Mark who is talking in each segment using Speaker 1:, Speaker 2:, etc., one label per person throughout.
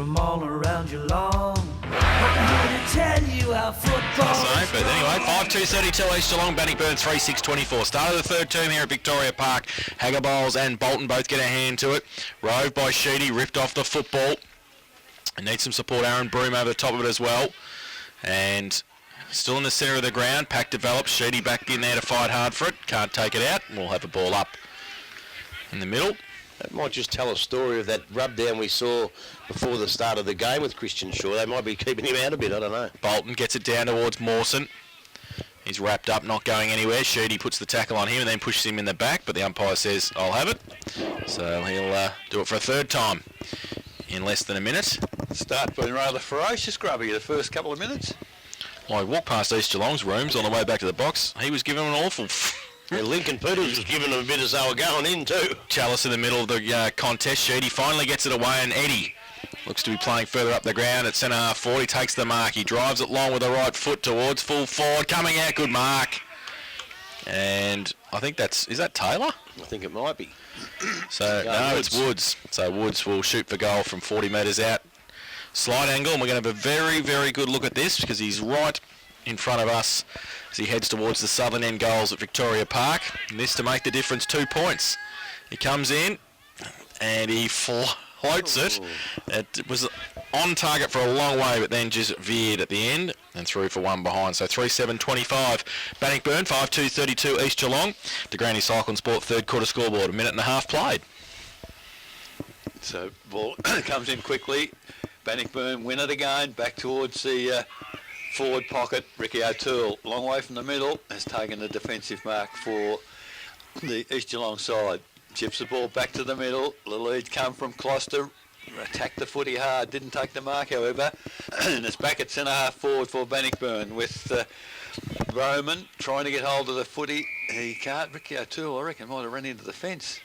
Speaker 1: from all around Geelong. I'm here to tell you how football
Speaker 2: So, but anyway, 5-2-32 East Geelong, Bannockburn 3-6-24. Start of the third term here at Victoria Park. Hagger Bowles and Bolton both get a hand to it. Rove by Sheedy, ripped off the football. And needs some support. Aaron Broom over the top of it as well. And still in the centre of the ground. Pack develops. Sheedy back in there to fight hard for it. Can't take it out. We'll have a ball up in the middle.
Speaker 3: That might just tell a story of that rub down we saw before the start of the game with Christian Shaw. They might be keeping him out a bit, I don't know.
Speaker 2: Bolton gets it down towards Mawson. He's wrapped up, not going anywhere. Sheedy puts the tackle on him and then pushes him in the back, but the umpire says, I'll have it. So he'll do it for a third time in less than a minute.
Speaker 4: Start being rather ferocious, Grubby, the first couple of minutes.
Speaker 2: Well, I walked past East Geelong's rooms on the way back to the box. He was giving an awful...
Speaker 3: Yeah, Lincoln Peters was giving them a bit as they were going in too.
Speaker 2: Chalice in the middle of the contest. Sheedy finally gets it away, and Eddie looks to be playing further up the ground at centre half forward. He takes the mark. He drives it long with the right foot towards full forward. Coming out, good mark. And I think is that Taylor?
Speaker 3: I think it might be.
Speaker 2: So, no, it's Woods. So Woods will shoot for goal from 40 metres out. Slight angle, and we're going to have a very, very good look at this because he's right in front of us as he heads towards the southern end goals at Victoria Park. And this to make the difference 2 points. He comes in and he floats it. It was on target for a long way, but then just veered at the end and through for one behind. So 3-7-25. Bannockburn 5-2-32 East Geelong. De Granny Cycle and Sport third quarter scoreboard. A minute and a half played.
Speaker 4: So ball comes in quickly. Bannockburn win it again, back towards the forward pocket. Ricky O'Toole, long way from the middle, has taken the defensive mark for the East Geelong side. Chips the ball back to the middle. The lead come from Closter. Attacked the footy hard, didn't take the mark, however. And it's back at centre half forward for Bannockburn with Roman trying to get hold of the footy. He can't. Ricky O'Toole, I reckon, might have run into the fence.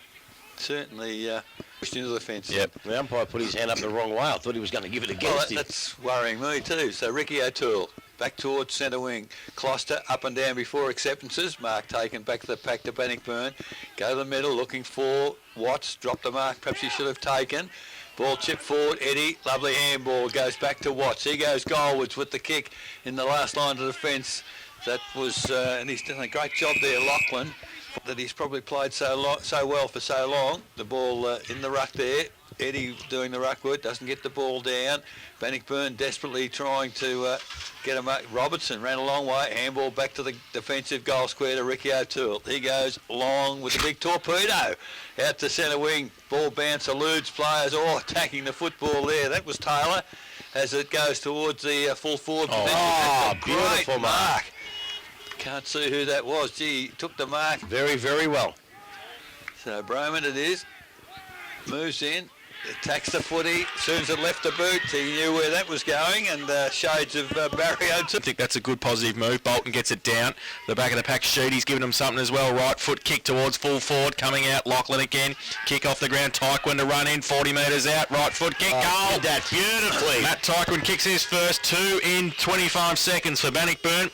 Speaker 4: Certainly pushed into the fence.
Speaker 3: Yep. The umpire put his hand up the wrong way. I thought he was going to give it against him.
Speaker 4: That's worrying me too. So Ricky O'Toole back towards centre wing. Closter up and down before acceptances. Mark taken back to the pack to Bannockburn. Go to the middle looking for Watts. Dropped the mark. Perhaps he should have taken. Ball chipped forward. Eddie, lovely handball. Goes back to Watts. He goes goalwards with the kick in the last line of defence. That was, and he's done a great job there, Lachlan, that he's probably played so well for so long. The ball in the ruck there. Eddie doing the ruck work, doesn't get the ball down. Bannockburn desperately trying to get him up. Robertson ran a long way. Handball back to the defensive goal square to Ricky O'Toole. He goes long with the big torpedo. Out to centre wing. Ball bounce, eludes players. Oh, attacking the football there. That was Taylor as it goes towards the full forward position.
Speaker 3: Oh, beautiful mark.
Speaker 4: Can't see who that was. Gee, he took the mark.
Speaker 3: Very, very well.
Speaker 4: So Broman it is. Moves in. Attacks the footy. As soon as it left the boot, he knew where that was going, and shades of Barry O'Toole.
Speaker 2: I think that's a good positive move. Bolton gets it down. The back of the pack, Sheedy's giving him something as well. Right foot kick towards full forward. Coming out, Lachlan again. Kick off the ground. Tyquin to run in. 40 metres out. Right foot kick. Goal.
Speaker 3: Did that beautifully.
Speaker 2: Matt Tyquin kicks his first 2 in 25 seconds for Bannockburn.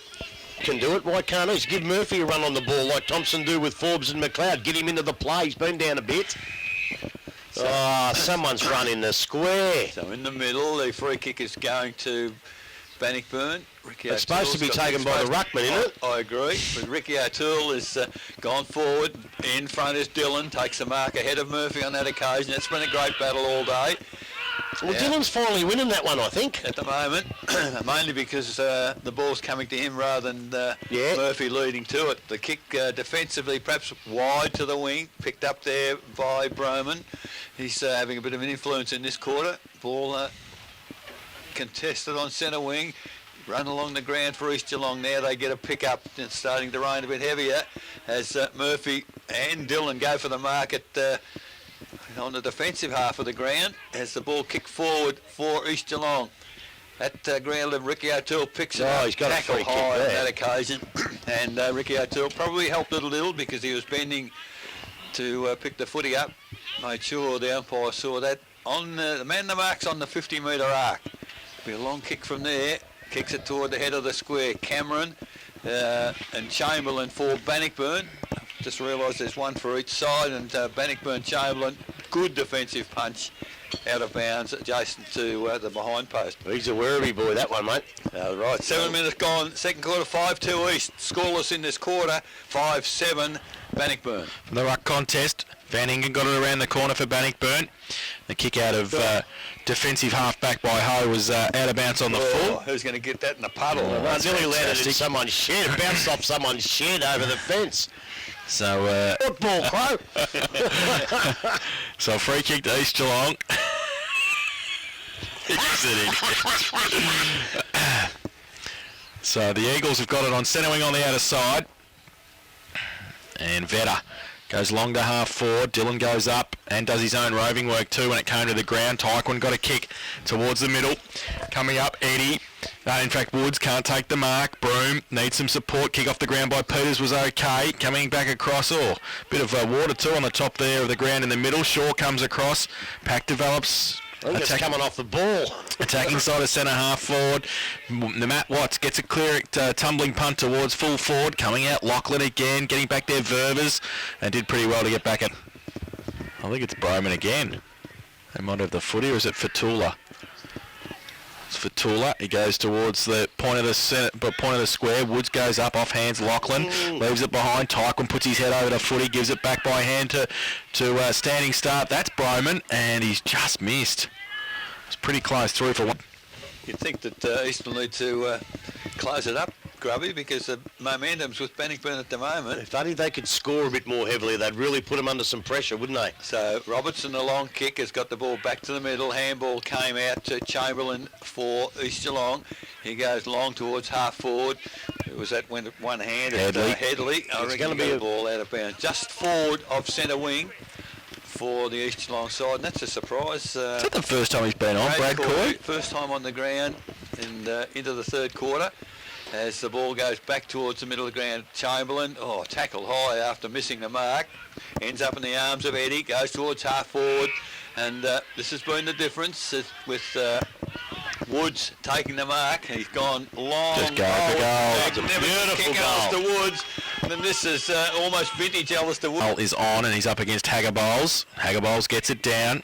Speaker 3: Can do it. Why can't he? Just give Murphy a run on the ball like Thompson do with Forbes and McLeod. Get him into the play. He's been down a bit. Someone's run in the square.
Speaker 4: So in the middle, the free kick is going to Bannockburn.
Speaker 3: It's supposed to be taken by the ruckman, isn't it?
Speaker 4: I agree. But Ricky O'Toole has gone forward. In front is Dillon. Takes the mark ahead of Murphy on that occasion. It's been a great battle all day.
Speaker 3: Well, Dillon's finally winning that one, I think.
Speaker 4: At the moment, mainly because the ball's coming to him rather than Murphy leading to it. The kick defensively perhaps wide to the wing, picked up there by Broman. He's having a bit of an influence in this quarter. Ball contested on centre wing. Run along the ground for East Geelong now. They get a pick up. It's starting to rain a bit heavier as Murphy and Dillon go for the mark at on the defensive half of the ground as the ball kicked forward for East Geelong. At ground level, Ricky O'Toole picks it up.
Speaker 3: He's got a free kick
Speaker 4: high
Speaker 3: there.
Speaker 4: on that occasion. And Ricky O'Toole probably helped it a little because he was bending to pick the footy up. Made sure the umpire saw that. On the man the mark's on the 50-metre arc. Be a long kick from there. Kicks it toward the head of the square. Cameron and Chamberlain for Bannockburn. Just realised there's one for each side, and Bannockburn, Chamberlain, good defensive punch out of bounds adjacent to the behind post.
Speaker 3: He's a Werribee boy, that one, mate.
Speaker 4: Right, 7 minutes gone, second quarter, 5-2 East. Scoreless in this quarter, 5-7 Bannockburn.
Speaker 2: From the ruck contest, Van Ingen got it around the corner for Bannockburn. The kick out of defensive half-back by Ho was out of bounds on the full.
Speaker 4: Who's going to get that in the puddle?
Speaker 3: It nearly landed in someone's shed. It bounced off someone's shed over the fence.
Speaker 2: So,
Speaker 3: Football, Crow.
Speaker 2: so free kick to East Geelong. So the Eagles have got it on centre wing on the outer side. And Vetter goes long to half forward. Dylan goes up and does his own roving work too when it came to the ground. Tyquin got a kick towards the middle. Coming up, Eddie. In fact, Woods can't take the mark. Broom needs some support. Kick off the ground by Peters was okay. Coming back across. Oh, bit of water too on the top there of the ground in the middle. Shaw comes across. Pack develops.
Speaker 3: I think it's coming off the ball.
Speaker 2: Attacking side of centre half forward. Matt Watts gets a clear tumbling punt towards full forward. Coming out Lachlan again. Getting back there Ververs. And did pretty well to get back at... I think it's Broman again. They might have the footy, or is it Fatula? It's Fatula. He goes towards the point of the square. Woods goes up off hands. Lachlan leaves it behind. Tyquin puts his head over the footy. Gives it back by hand to standing start. That's Broman, and he's just missed. It's pretty close through for one.
Speaker 4: You'd think that East will need to close it up, Grubby, because the momentum's with Bannockburn at the moment.
Speaker 3: If only they could score a bit more heavily, they'd really put them under some pressure, wouldn't they?
Speaker 4: So Robertson, the long kick, has got the ball back to the middle. Handball came out to Chamberlain for East Geelong. He goes long towards half forward. It was that one-handed Headley. I reckon going to be a ball out of bounds. Just forward of centre wing for the East Geelong side, and that's a surprise.
Speaker 2: Is that the first time he's been on, Brad Coy?
Speaker 4: First time on the ground and into the third quarter. As the ball goes back towards the middle of the ground, Chamberlain, tackled high after missing the mark. Ends up in the arms of Eddie, goes towards half forward. And this has been the difference with Woods taking the mark. He's gone long.
Speaker 2: Just go for goal.
Speaker 4: It's a beautiful kick to Woods. And this is almost vintage Alistair Woods.
Speaker 2: Is on and he's up against Hagabowles. Hagabowles gets it down.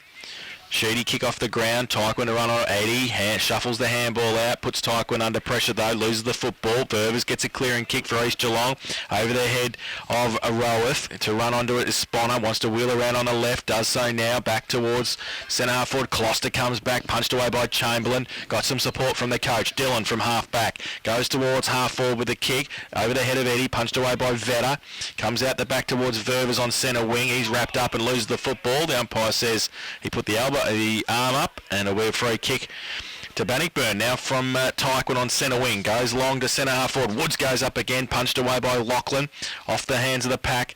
Speaker 2: Sheedy kick off the ground. Tyquin to run on 80. Shuffles the handball out. Puts Tyquin under pressure though. Loses the football. Ververs gets a clearing kick for East Geelong. Over the head of Aroeth. To run onto it is Sponner. Wants to wheel around on the left. Does so now. Back towards centre half forward. Closter comes back. Punched away by Chamberlain. Got some support from the coach. Dylan from half back. Goes towards half forward with a kick. Over the head of Eddie. Punched away by Vetter. Comes out the back towards Ververs on centre wing. He's wrapped up and loses the football. The umpire says he put the arm up, and a weird free kick to Bannockburn. Now from Tyquin on centre wing. Goes long to centre half forward. Woods goes up again. Punched away by Lachlan. Off the hands of the pack.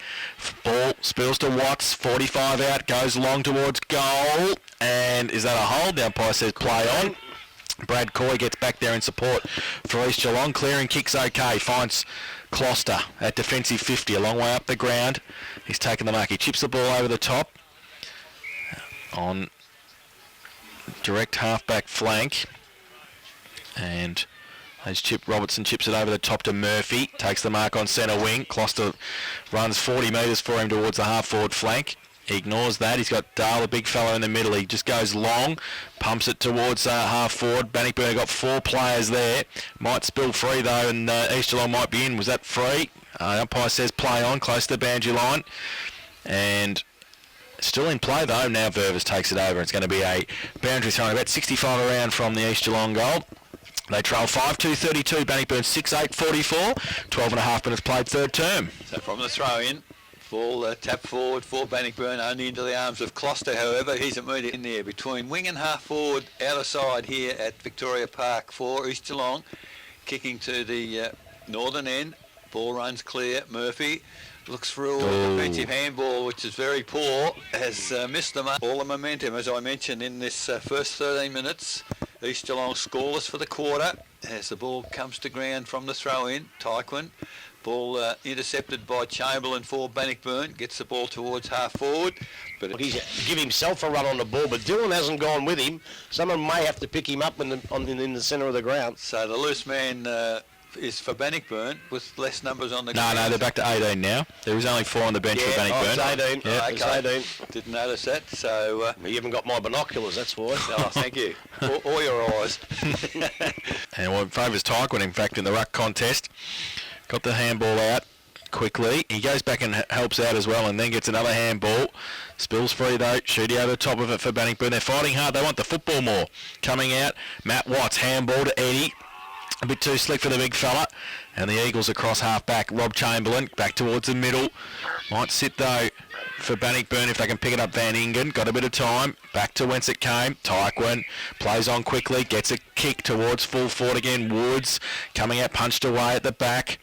Speaker 2: Ball spills to Watts. 45 out. Goes long towards goal. And is that a hold? The umpire says play on. Brad Coy gets back there in support for East Geelong. Clearing kick's okay. Finds Closter at defensive 50. A long way up the ground. He's taken the mark. He chips the ball over the top. On direct half-back flank, and as Robertson chips it over the top to Murphy, takes the mark on centre wing. Closter runs 40 metres for him towards the half-forward flank. He ignores that. He's got Dale, the big fellow in the middle. He just goes long, pumps it towards half-forward. Bannockburn got 4 players there. Might spill free though, and East Geelong might be in. Was that free? Umpire says play on, close to the boundary line, and still in play though. Now Ververs takes it over. It's going to be a boundary thrown about 65 around from the East Geelong goal. They trail 5-2-32. Bannockburn 6-8-44. 12 and a half minutes played, third term.
Speaker 4: So from the throw in, ball tap forward for Bannockburn, only into the arms of Closter. However, he's immediately in there between wing and half forward, outer side here at Victoria Park for East Geelong. Kicking to the northern end. Ball runs clear. Murphy looks through a defensive handball, which is very poor, has missed them up. All the momentum, as I mentioned, in this first 13 minutes. East Geelong scoreless for the quarter as the ball comes to ground from the throw-in. Tyquin, ball intercepted by Chamberlain for Bannockburn, gets the ball towards half-forward. But
Speaker 3: he's give himself a run on the ball, but Dylan hasn't gone with him. Someone may have to pick him up in the centre of the ground.
Speaker 4: So the loose man is for Bannockburn with less numbers on the
Speaker 2: No,
Speaker 4: ground.
Speaker 2: they're back to 18 now. There was only 4 on the bench for Bannockburn.
Speaker 3: It's 18.
Speaker 2: Yeah.
Speaker 3: It's 18.
Speaker 4: Didn't notice that. So
Speaker 3: You haven't got my binoculars, that's why.
Speaker 4: oh, thank you. All your eyes.
Speaker 2: And what favours Tyquin, in fact, in the ruck contest. Got the handball out quickly. He goes back and helps out as well and then gets another handball. Spills free though. Shooty over the top of it for Bannockburn. They're fighting hard. They want the football more. Coming out. Matt Watts. Handball to Eddie. A bit too slick for the big fella. And the Eagles across half back. Rob Chamberlain back towards the middle. Might sit though for Bannockburn if they can pick it up. Van Ingen. Got a bit of time. Back to whence it came. Tyquin plays on quickly. Gets a kick towards full forward again. Woods coming out. Punched away at the back.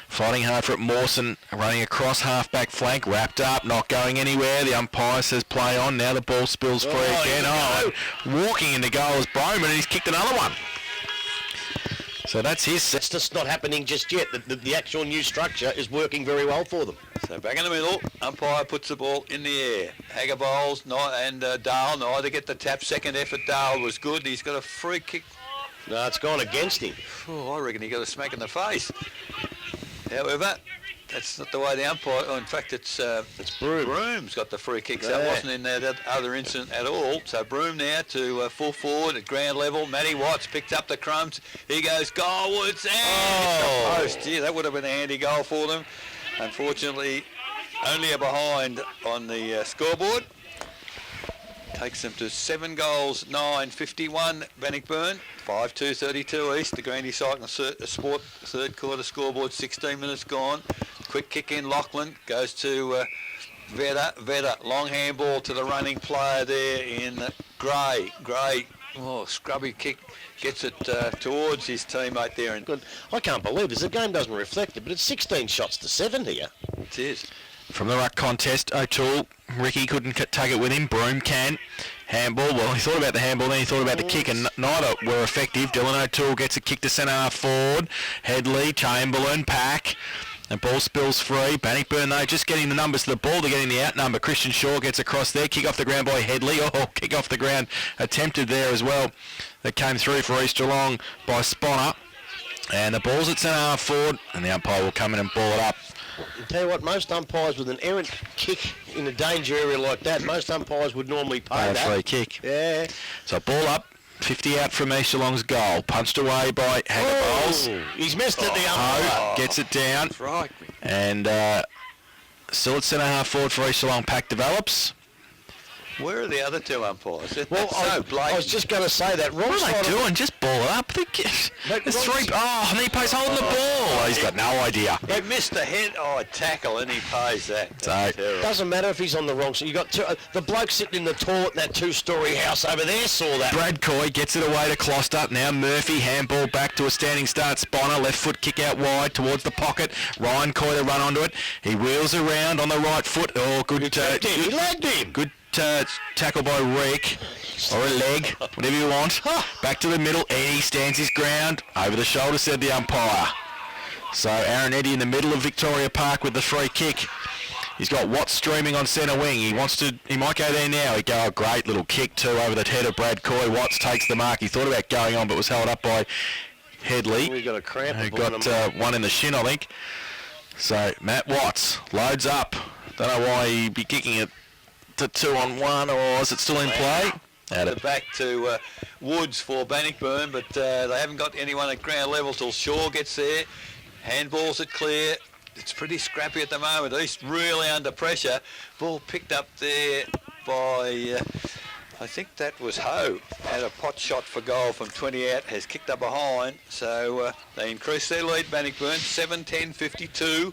Speaker 2: Fighting hard for it. Mawson running across half-back flank. Wrapped up. Not going anywhere. The umpire says play on. Now the ball spills free again. And walking into goal is Bowman, and he's kicked another one. So that's his.
Speaker 3: It's just not happening just yet. The actual new structure is working very well for them.
Speaker 4: So back in the middle, umpire puts the ball in the air. Hagger bowls and Dale neither get the tap. Second effort, Dale was good. He's got a free kick.
Speaker 3: No, it's gone against him.
Speaker 4: Oh, I reckon he got a smack in the face. However, that's not the way the umpire... Oh, in fact, it's
Speaker 3: Broom.
Speaker 4: Broom's got the free kick, so it wasn't in that other incident at all. So Broom now to full forward at ground level. Matty Watts picked up the crumbs. He goes goalwards and hits the post. Yeah, that would have been a handy goal for them. Unfortunately, only a behind on the scoreboard. Takes them to 7 goals, 9-51 Bannockburn, 5-2-32 East. The Grandy Cycling Sport third quarter scoreboard, 16 minutes gone. Quick kick in, Lachlan goes to Vedder, long handball to the running player there in Gray. Oh, scrubby kick, gets it towards his teammate there. And
Speaker 3: Good. I can't believe this. The game doesn't reflect it, but it's 16 shots to 7 here.
Speaker 4: it is.
Speaker 2: From the ruck contest, O'Toole, Ricky couldn't take it with him. Broom can. Handball, well, he thought about the handball, then he thought about the kick, and neither were effective. Dylan O'Toole gets a kick to centre half forward. Headley, Chamberlain, Pack. And ball spills free. Bannockburn, though, just getting the numbers to the ball. They're getting the outnumber. Christian Shaw gets across there. Kick off the ground by Headley. Oh, kick off the ground attempted there as well. That came through for East Geelong by Sponner. And the ball's at centre half forward, and the umpire will come in and ball it up.
Speaker 3: I'll tell you what, most umpires with an errant kick in a danger area like that, most umpires would normally pay
Speaker 2: A
Speaker 3: that.
Speaker 2: free kick.
Speaker 3: Yeah.
Speaker 2: So ball up. 50 out from East Geelong's goal. Punched away by Hagger Bowles.
Speaker 3: He's missed it, the umpire.
Speaker 2: Ho gets it down. And still at centre half forward for East Geelong. Pack develops.
Speaker 4: Where are the other two umpires?
Speaker 3: Well,
Speaker 4: That's so blatant.
Speaker 3: I was just going to say that. Wrong
Speaker 2: What are
Speaker 3: side
Speaker 2: they
Speaker 3: of-
Speaker 2: doing? Just ball it up. There's three. Oh, and he plays holding the ball. Oh, he's got no idea.
Speaker 4: He missed the head. Oh, tackle, and he pays that. That's
Speaker 2: So-
Speaker 4: terrible.
Speaker 3: Doesn't matter if he's on the wrong side. You got the bloke sitting in the toilet in that 2-story house over there saw that.
Speaker 2: Brad Coy gets it away to Closter. Now Murphy, handball back to a standing start. Sponner, left foot kick out wide towards the pocket. Ryan Coy to run onto it. He wheels around on the right foot. Oh, good.
Speaker 3: He lagged him.
Speaker 2: Good tackle by Rick, or a leg, whatever you want. Back to the middle. Eddie stands his ground. Over the shoulder, said the umpire. So Aaron Eddie in the middle of Victoria Park with the free kick. He's got Watts streaming on centre wing. He might go there now. He go, great little kick too over the head of Brad Coy. Watts takes the mark. He thought about going on, but was held up by Headley.
Speaker 3: We got a cramp.
Speaker 2: Who got one in the shin, I think. So Matt Watts loads up. Don't know why he'd be kicking it to 2-on-1, or is it still in play?
Speaker 4: Back to Woods for Bannockburn, but they haven't got anyone at ground level till Shaw gets there. Handballs it clear. It's pretty scrappy at the moment. East really under pressure. Ball picked up there by, I think that was Ho. Had a pot shot for goal from 20 out, has kicked up behind. So they increase their lead, Bannockburn, 7-10-52.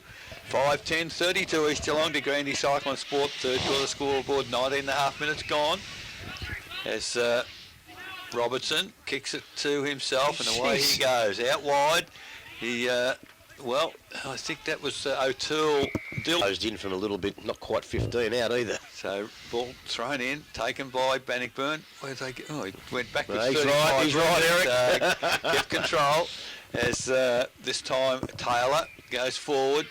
Speaker 4: 5-10-32 East Geelong to Grandy Cycling Sport, third quarter scoreboard, 19.5 minutes gone. As Robertson kicks it to himself, and away he goes. Out wide, he, I think that was O'Toole.
Speaker 3: Closed in from a little bit, not quite 15 out either.
Speaker 4: So ball thrown in, taken by Bannockburn. Where did they go? Oh, he went backwards.
Speaker 3: No, he's right, Eric.
Speaker 4: Kept control as this time Taylor goes forward.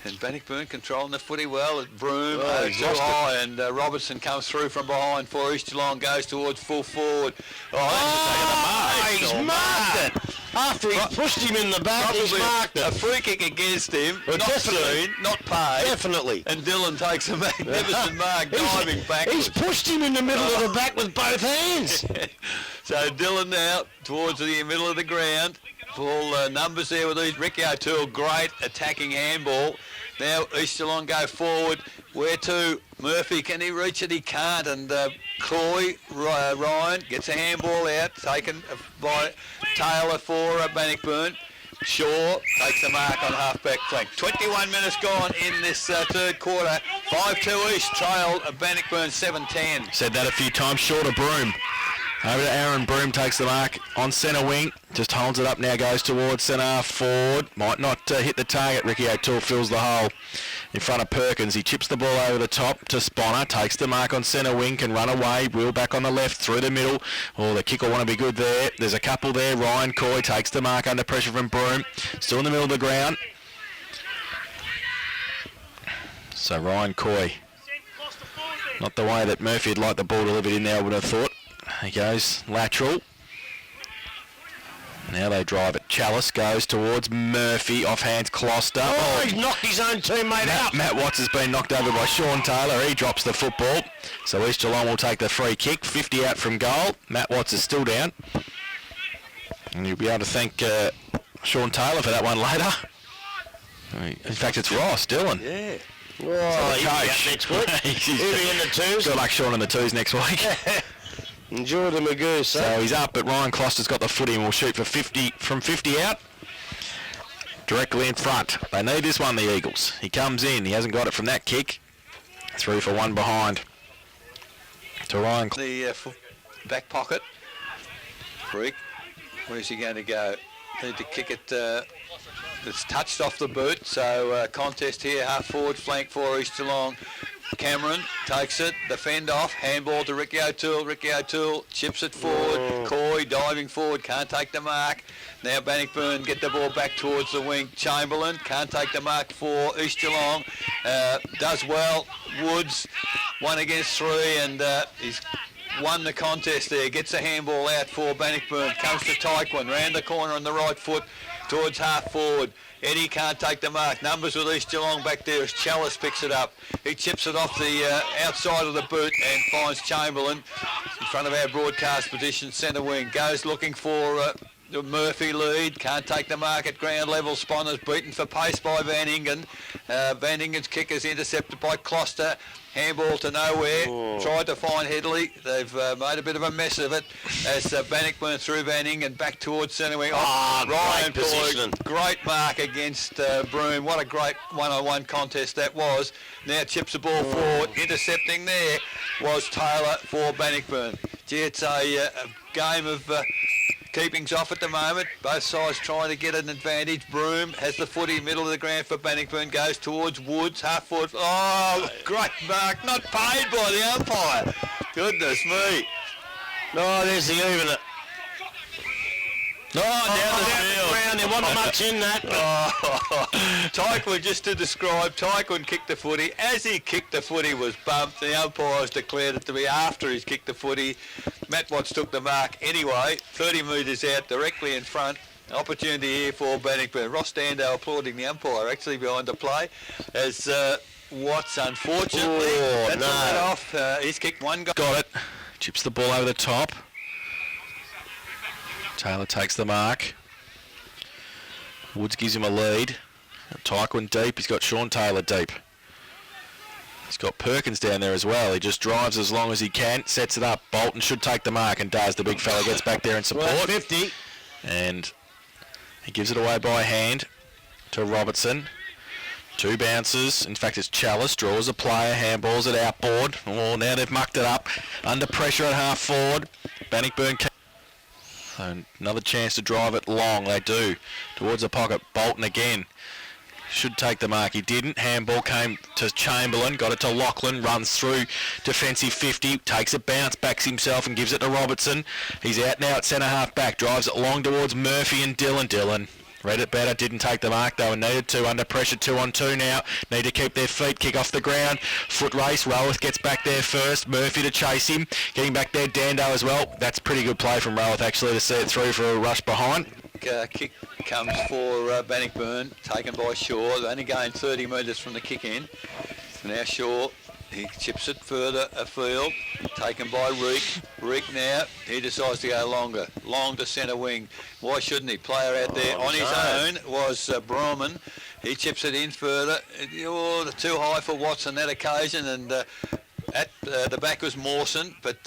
Speaker 4: And Bannockburn controlling the footy well. Broom
Speaker 3: He's
Speaker 4: too
Speaker 3: lost
Speaker 4: high, and Robertson comes through from behind for East Geelong, goes towards full forward. Oh,
Speaker 3: He's marked it. After he pushed him in the back, he's marked
Speaker 4: a
Speaker 3: it.
Speaker 4: free kick against him.
Speaker 3: Well,
Speaker 4: not
Speaker 3: definitely.
Speaker 4: seen, not paid.
Speaker 3: Definitely.
Speaker 4: And Dylan takes a magnificent mark, diving backwards.
Speaker 3: He's pushed him in the middle of the back with both hands.
Speaker 4: So Dylan now towards the middle of the ground. Full numbers there with these. Ricky O'Toole, great attacking handball. Now East Geelong go forward. Where to? Murphy, can he reach it? He can't. And Coy, Ryan gets a handball out, taken by Taylor for Bannockburn. Shaw takes the mark on half-back flank. 21 minutes gone in this third quarter. 5-2 East trail Bannockburn 7-10.
Speaker 2: Said that a few times. Short of Broom. Over to Aaron. Broom takes the mark on centre wing. Just holds it up now, goes towards centre forward. Might not hit the target. Ricky O'Toole fills the hole in front of Perkins. He chips the ball over the top to Sponner. Takes the mark on centre wing. Can run away. Wheel back on the left through the middle. Oh, the kick will want to be good there. There's a couple there. Ryan Coy takes the mark under pressure from Broom. Still in the middle of the ground. So Ryan Coy. Not the way that Murphy would like the ball delivered in there, I would have thought. He goes lateral. Now they drive it. Chalice goes towards Murphy. Off hands Closter.
Speaker 3: Oh, he's knocked his own teammate out.
Speaker 2: Matt Watts has been knocked over by Sean Taylor. He drops the football. So East Geelong will take the free kick. 50 out from goal. Matt Watts is still down. And you'll be able to thank Sean Taylor for that one later. In fact, it's Ross Dillon.
Speaker 4: Yeah.
Speaker 3: Oh, he'll be out
Speaker 2: coach.
Speaker 3: next week. He'll be in the twos.
Speaker 2: Good luck, Sean, in the twos next week.
Speaker 3: Enjoy the Magoo,
Speaker 2: So
Speaker 3: son.
Speaker 2: he's up, but Ryan Closter's got the footy and will shoot for 50 from 50 out. Directly in front. They need this one, the Eagles. He comes in. He hasn't got it from that kick. 3 for 1 behind. To Ryan.
Speaker 4: The back pocket. Freak. Where's he going to go? Need to kick it. It's touched off the boot. So contest here. Half forward flank for East Geelong. Cameron takes it, the fend off, handball to Ricky O'Toole. Ricky O'Toole chips it forward. Coy diving forward, can't take the mark. Now Bannockburn get the ball back towards the wing. Chamberlain can't take the mark for East Geelong. Does well. Woods 1 against 3, and he's won the contest there. Gets a handball out for Bannockburn. Comes to Tyquin, round the corner on the right foot towards half forward. Eddie can't take the mark. Numbers with East Geelong back there as Chalice picks it up. He chips it off the outside of the boot and finds Chamberlain in front of our broadcast position, centre wing. Goes looking for the Murphy lead. Can't take the mark at ground level. Sponner's beaten for pace by Van Ingen. Van Ingen's kick is intercepted by Closter. Handball to nowhere. Tried to find Headley. They've made a bit of a mess of it as Bannockburn through Van Ingen back towards centre wing. Ryan
Speaker 3: positioning.
Speaker 4: Great mark against Broom. What a great one-on-one contest that was. Now chips the ball forward. Intercepting there was Taylor for Bannockburn. Gee, it's a game of keepings off at the moment. Both sides trying to get an advantage. Broom has the footy, middle of the ground for Bannockburn. Goes towards Woods, half forward. Oh, great mark. Not paid by the umpire. Goodness me.
Speaker 3: No, there's the evener.
Speaker 4: No, down the field.
Speaker 3: There wasn't much in that.
Speaker 4: Tyquin, just to describe, Tyquin kicked the footy. As he kicked the footy was bumped. The umpires declared it to be after he's kicked the footy. Matt Watts took the mark anyway. 30 metres out, directly in front. Opportunity here for Bannockburn. Ross Dando applauding the umpire actually behind the play as Watts, unfortunately, that's let off. He's kicked one goal.
Speaker 2: Got it. Chips the ball over the top. Taylor takes the mark. Woods gives him a lead. Tyquin deep. He's got Sean Taylor deep. He's got Perkins down there as well. He just drives as long as he can, sets it up. Bolton should take the mark and does. The big fella gets back there in support.
Speaker 3: 50.
Speaker 2: And he gives it away by hand to Robertson. 2 bounces. In fact, it's Chalice. Draws a player. Handballs it outboard. Oh, now they've mucked it up. Under pressure at half forward. Bannockburn. So another chance to drive it long. They do. Towards the pocket. Bolton again. Should take the mark. He didn't. Handball came to Chamberlain. Got it to Lachlan. Runs through defensive 50. Takes a bounce. Backs himself and gives it to Robertson. He's out now at centre half back. Drives it long towards Murphy and Dylan. Dylan read it better. Didn't take the mark though and needed to. Under pressure 2-on-2 now. Need to keep their feet. Kick off the ground. Foot race. Roweth gets back there first. Murphy to chase him. Getting back there. Dando as well. That's pretty good play from Roweth actually to see it through for a rush behind.
Speaker 4: kick comes for Bannockburn, taken by Shaw. They only gained 30 metres from the kick in. Now Shaw, he chips it further afield, taken by Reek. Reek now, he decides to go longer, long to centre wing. Why shouldn't he? Player out there on his own was Brahman. He chips it in further. Oh, too high for Watts on that occasion, and at the back was Mawson, but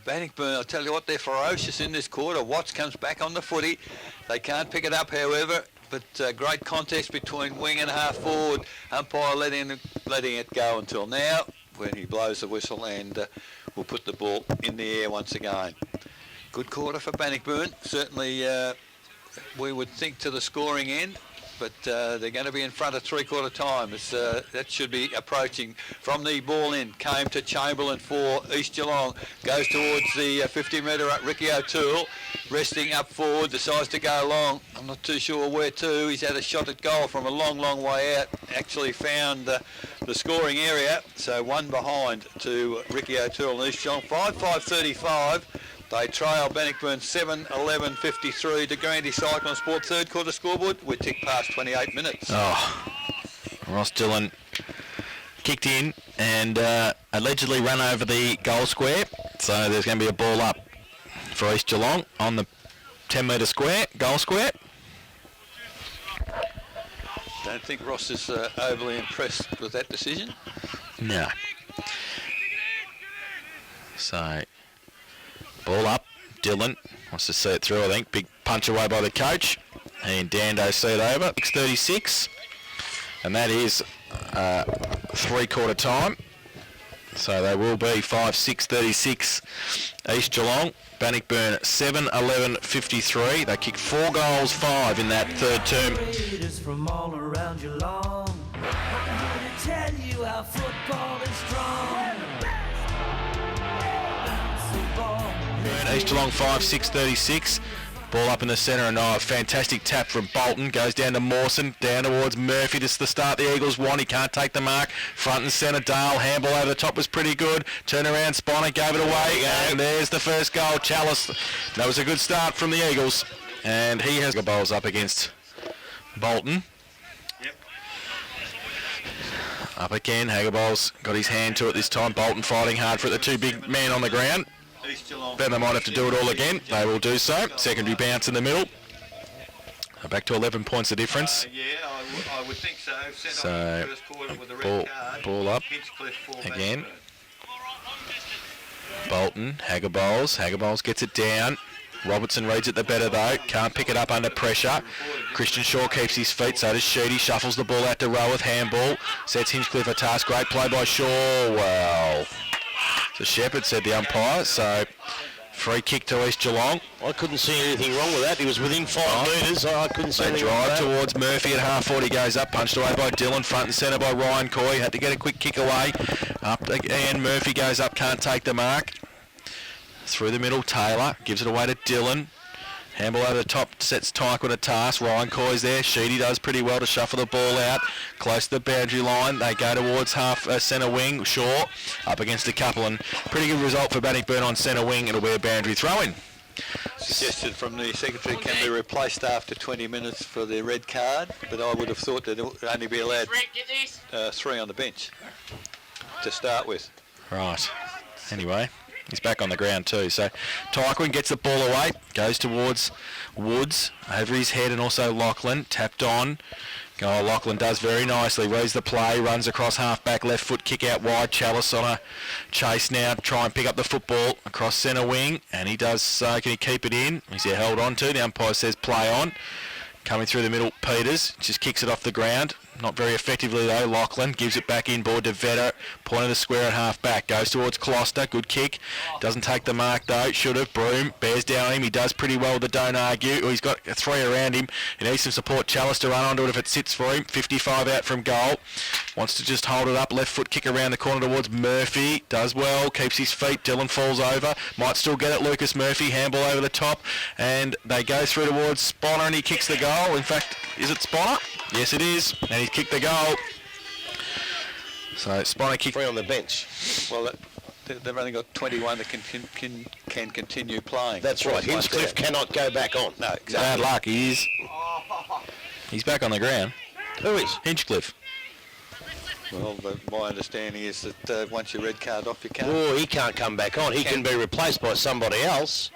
Speaker 4: Bannockburn, I'll tell you what, they're ferocious in this quarter. Watts comes back on the footy. They can't pick it up, however, but great contest between wing and half forward. Umpire letting it go until now, when he blows the whistle and will put the ball in the air once again. Good quarter for Bannockburn. Certainly we would think to the scoring end, but they're going to be in front of three-quarter time. That should be approaching. From the ball in, came to Chamberlain for East Geelong. Goes towards the 50-metre up. Ricky O'Toole, resting up forward, decides to go long. I'm not too sure where to. He's had a shot at goal from a long, long way out. Actually found the scoring area. So one behind to Ricky O'Toole and East Geelong. 5-5-35. They trail Bannockburn 7-11-53 to Grandy Cyclone Sport. Third quarter scoreboard. We tick past 28 minutes.
Speaker 2: Oh, Ross Dillon kicked in and allegedly ran over the goal square. So there's going to be a ball up for East Geelong on the 10-metre square, goal square.
Speaker 4: Don't think Ross is overly impressed with that decision.
Speaker 2: No. So, ball up. Dillon wants to see it through, I think. Big punch away by the coach. And Dando see it over. 6:36. And that is three-quarter time. So they will be 5-6-36 East Geelong. Bannockburn 7-11-53. They kicked 4 goals, 5 in that third term.
Speaker 1: From all around Geelong, I'm here to tell you how football is strong.
Speaker 2: East Geelong 5-6-36. Ball up in the centre and a fantastic tap from Bolton. Goes down to Mawson, down towards Murphy. This is the start the Eagles want. He can't take the mark. Front and centre, Dale. Handball over the top was pretty good. Turn around, Spiner gave it away. And there's the first goal. Chalice. That was a good start from the Eagles. And he has the balls up against Bolton.
Speaker 4: Yep.
Speaker 2: Up again. Hagerbol's got his hand to it this time. Bolton fighting hard for it. The two big men on the ground. Then they might have to do it all again. They will do so. Secondary bounce in the middle. Back to 11 points of difference.
Speaker 4: Yeah, I would think so.
Speaker 2: So, ball up again. Bolton, Hagerbol's gets it down. Robertson reads it the better though. Can't pick it up under pressure. Christian Shaw keeps his feet, so does Sheedy. Shuffles the ball out to Roworth. Handball. Sets Hinchcliffe a task. Great play by Shaw. Well, so Shepherd said the umpire. So free kick to East Geelong.
Speaker 3: I couldn't see anything wrong with that. He was within 5 metres. I couldn't see
Speaker 2: They
Speaker 3: anything wrong with
Speaker 2: drive
Speaker 3: that.
Speaker 2: towards Murphy at half 40. Goes up, punched away by Dillon. Front and centre by Ryan Coy. Had to get a quick kick away. Up again. Murphy goes up. Can't take the mark. Through the middle, Taylor gives it away to Dillon. Handball over the top, sets Tyke on a task. Ryan Coy's there. Sheedy does pretty well to shuffle the ball out. Close to the boundary line. They go towards half centre wing. Shaw up against a couple, and pretty good result for Bannockburn on centre wing. It'll be a boundary throw-in.
Speaker 4: Suggested from the secretary can be replaced after 20 minutes for the red card, but I would have thought that it would only be allowed 3 on the bench to start with.
Speaker 2: Right. Anyway, he's back on the ground too. So Tyquin gets the ball away, goes towards Woods, over his head, and also Lachlan, tapped on. Oh, Lachlan does very nicely, reads the play, runs across half-back, left foot, kick out wide. Chalice on a chase now to try and pick up the football across centre wing, and he does so. Can he keep it in? He's held on to. The umpire says play on. Coming through the middle, Peters just kicks it off the ground. Not very effectively though. Lachlan gives it back inboard to Vetter. Point of the square at half back. Goes towards Closter. Good kick. Doesn't take the mark though. Should have. Broom bears down on him. He does pretty well with the don't argue. Oh, he's got 3 around him. He needs some support. Chalice to run onto it if it sits for him. 55 out from goal. Wants to just hold it up. Left foot kick around the corner towards Murphy. Does well. Keeps his feet. Dillon falls over. Might still get it. Lucas Murphy. Handball over the top. And they go through towards Spiner and he kicks the goal. In fact, is it Spiner? Yes, it is. And he's kicked the goal. So Spiner kicked
Speaker 3: 3 on the bench.
Speaker 4: Well, they've only got 21 that can can continue playing.
Speaker 3: That's right.
Speaker 4: Once
Speaker 3: Hinchcliffe cannot go back on.
Speaker 4: No, exactly.
Speaker 2: Bad luck. He's back on the ground.
Speaker 3: Who is?
Speaker 2: Hinchcliffe.
Speaker 4: Well, my understanding is that once your red card off, you can't.
Speaker 3: Oh, he can't come back on. He can be replaced by somebody else.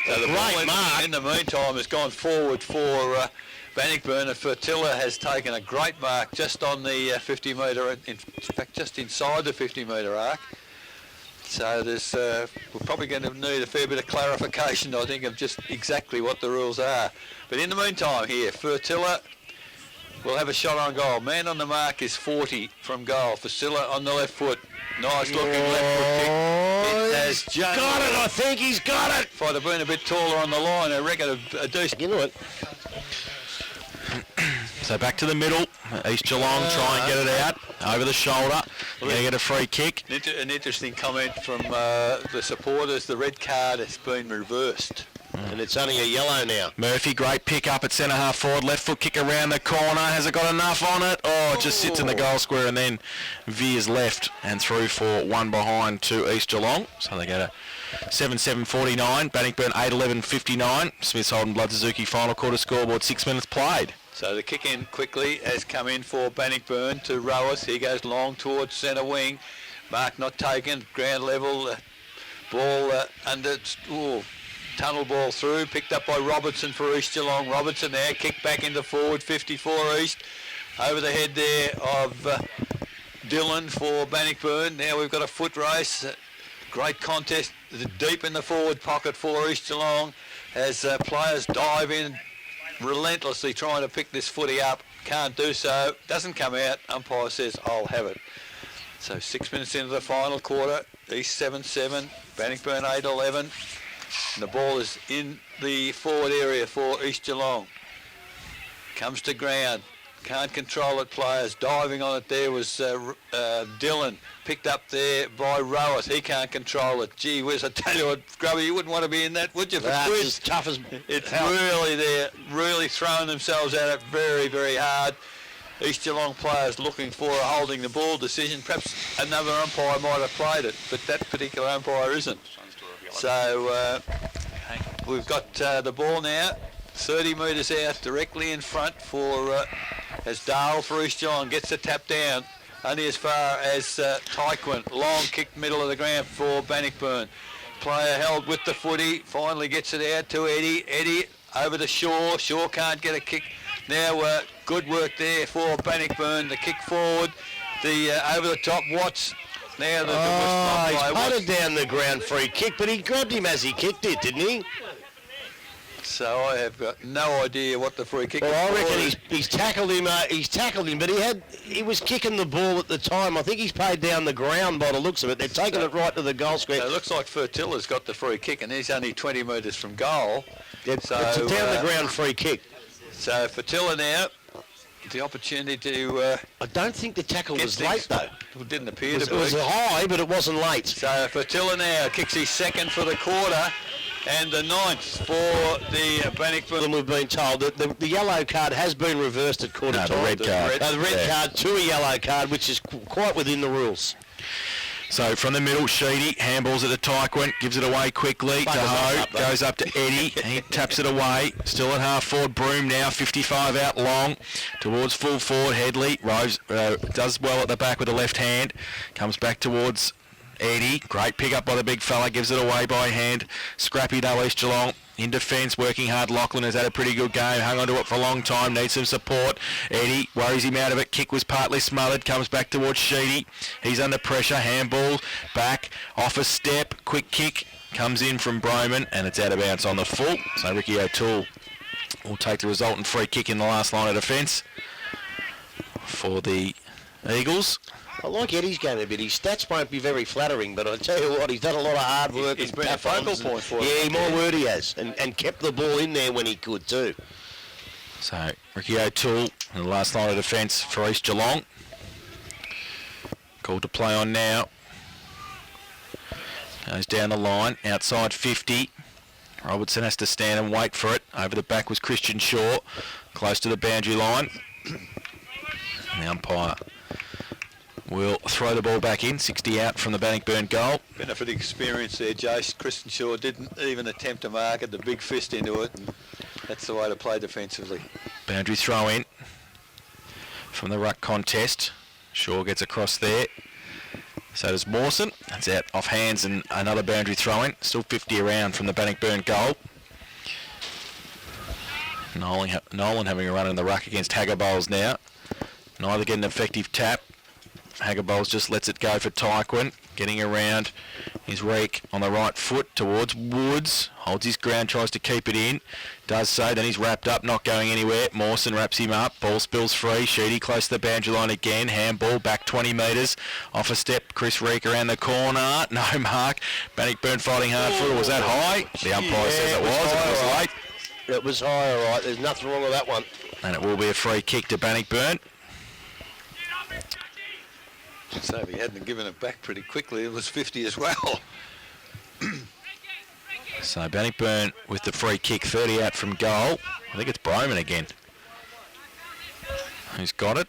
Speaker 4: So the ball in the meantime has gone forward for Bannockburn, and Fertilla has taken a great mark just on the 50 metre, in fact just inside the 50 metre arc. So there's, we're probably going to need a fair bit of clarification, I think, of just exactly what the rules are. But in the meantime here, Fertilla will have a shot on goal. Man on the mark is 40 from goal. Fertilla on the left foot. Nice looking left foot kick. It has just
Speaker 3: Got it, I think he's got it.
Speaker 4: If I'd have been a bit taller on the line, I reckon a decent...
Speaker 3: Into it.
Speaker 2: So back to the middle. East Geelong try and get it out over the shoulder. They get a free kick.
Speaker 4: An interesting comment from the supporters. The red card has been reversed.
Speaker 3: And it's only a yellow now.
Speaker 2: Murphy, great pick up at centre half forward. Left foot kick around the corner. Has it got enough on it? Oh, it just sits in the goal square and then veers left and through for one behind to East Geelong. So they go to 7-7-49. Bannockburn 8-11-59. Smith's Holden Blood Suzuki final quarter scoreboard. 6 minutes played.
Speaker 4: So the kick in quickly has come in for Bannockburn to Rowas. He goes long towards centre wing. Mark not taken. Ground level. Ball under... tunnel ball through, picked up by Robertson for East Geelong. Robertson there, kicked back into forward, 54 East. Over the head there of Dillon for Bannockburn. Now we've got a foot race. Great contest, deep in the forward pocket for East Geelong as players dive in, relentlessly trying to pick this footy up. Can't do so, doesn't come out. Umpire says, I'll have it. So 6 minutes into the final quarter, East 7-7, Bannockburn 8-11. And the ball is in the forward area for East Geelong. Comes to ground. Can't control it, players. Diving on it there was Dillon. Picked up there by Rowas. He can't control it. Gee whiz, I tell you what, Grubby, you wouldn't want to be in that, would you?
Speaker 3: That's as tough as...
Speaker 4: It's really there, really throwing themselves at it very, very hard. East Geelong players looking for a holding the ball decision. Perhaps another umpire might have played it, but that particular umpire isn't. So we've got the ball now, 30 metres out, directly in front for as Dale for East Geelong gets the tap down, only as far as Tyquin. Long kick middle of the ground for Bannockburn. Player held with the footy, finally gets it out to Eddie. Eddie over to Shaw. Shaw can't get a kick. Now good work there for Bannockburn. The kick forward, the over the top Watts. Now
Speaker 3: he putted down the ground free kick, but he grabbed him as he kicked it, didn't he?
Speaker 4: So I have got no idea what the free kick.
Speaker 3: Well, I reckon he's tackled him. He's tackled him, but he was kicking the ball at the time. I think he's paid down the ground by the looks of it. They're taking it right to the goal square.
Speaker 4: So it looks like Fertilla's got the free kick, and he's only 20 metres from goal.
Speaker 3: It's a down the ground free kick.
Speaker 4: So Fertilla now, the opportunity to...
Speaker 3: I don't think the tackle was late, though.
Speaker 4: It didn't appear to be.
Speaker 3: It was high, but it wasn't late.
Speaker 4: So Fertilla now kicks his second for the quarter and the ninth for the Bannockburn.
Speaker 3: And we've been told that the yellow card has been reversed at quarter time.
Speaker 2: The red card.
Speaker 3: The red card to a yellow card, which is quite within the rules.
Speaker 2: So from the middle, Sheedy handballs it to Tyquin, gives it away quickly to Ho, goes up to Eddie, he taps it away, still at half forward, Broome now, 55 out long, towards full forward, Headley, Rose does well at the back with the left hand, comes back towards Eddie, great pick up by the big fella, gives it away by hand, scrappy though East Geelong. In defence, working hard. Lachlan has had a pretty good game. Hung on to it for a long time. Needs some support. Eddie worries him out of it. Kick was partly smothered. Comes back towards Sheedy. He's under pressure. Handball. Back. Off a step. Quick kick. Comes in from Broman. And it's out of bounds on the full. So Ricky O'Toole will take the resultant free kick in the last line of defence for the Eagles.
Speaker 3: I like Eddie's game a bit. His stats won't be very flattering, but I tell you what, he's done a lot of hard work.
Speaker 4: He's been a focal point for
Speaker 3: it. Yeah, more word he has, and kept the ball in there when he could too.
Speaker 2: So Ricky O'Toole in the last line of defence for East Geelong. Called to play on now. Goes down the line, outside 50. Robertson has to stand and wait for it. Over the back was Christian Shaw, close to the boundary line. And the umpire will throw the ball back in. 60 out from the Bannockburn goal.
Speaker 4: Benefit experience there, Jace. Kristen Shaw didn't even attempt to mark it, the big fist into it, and that's the way to play defensively.
Speaker 2: Boundary throw in from the ruck contest. Shaw gets across there. So does Mawson. That's out off hands and another boundary throw in. Still 50 around from the Bannockburn goal. Nolan having a run in the ruck against Hagabowles now. Neither get an effective tap. Hagabowles just lets it go for Tyquin. Getting around his rake on the right foot towards Woods. Holds his ground, tries to keep it in. Does so, then he's wrapped up, not going anywhere. Mawson wraps him up. Ball spills free. Sheedy close to the boundary line again. Handball back 20 metres. Off a step, Chris Reek around the corner. No mark. Bannockburn fighting hard for it. Was that high? The umpire says it was. It was late.
Speaker 3: It was high, all right. There's nothing wrong with that one.
Speaker 2: And it will be a free kick to Bannockburn.
Speaker 4: So if he hadn't given it back pretty quickly, it was 50 as well.
Speaker 2: So Bannockburn with the free kick, 30 out from goal. I think it's Broman again. Who's got it?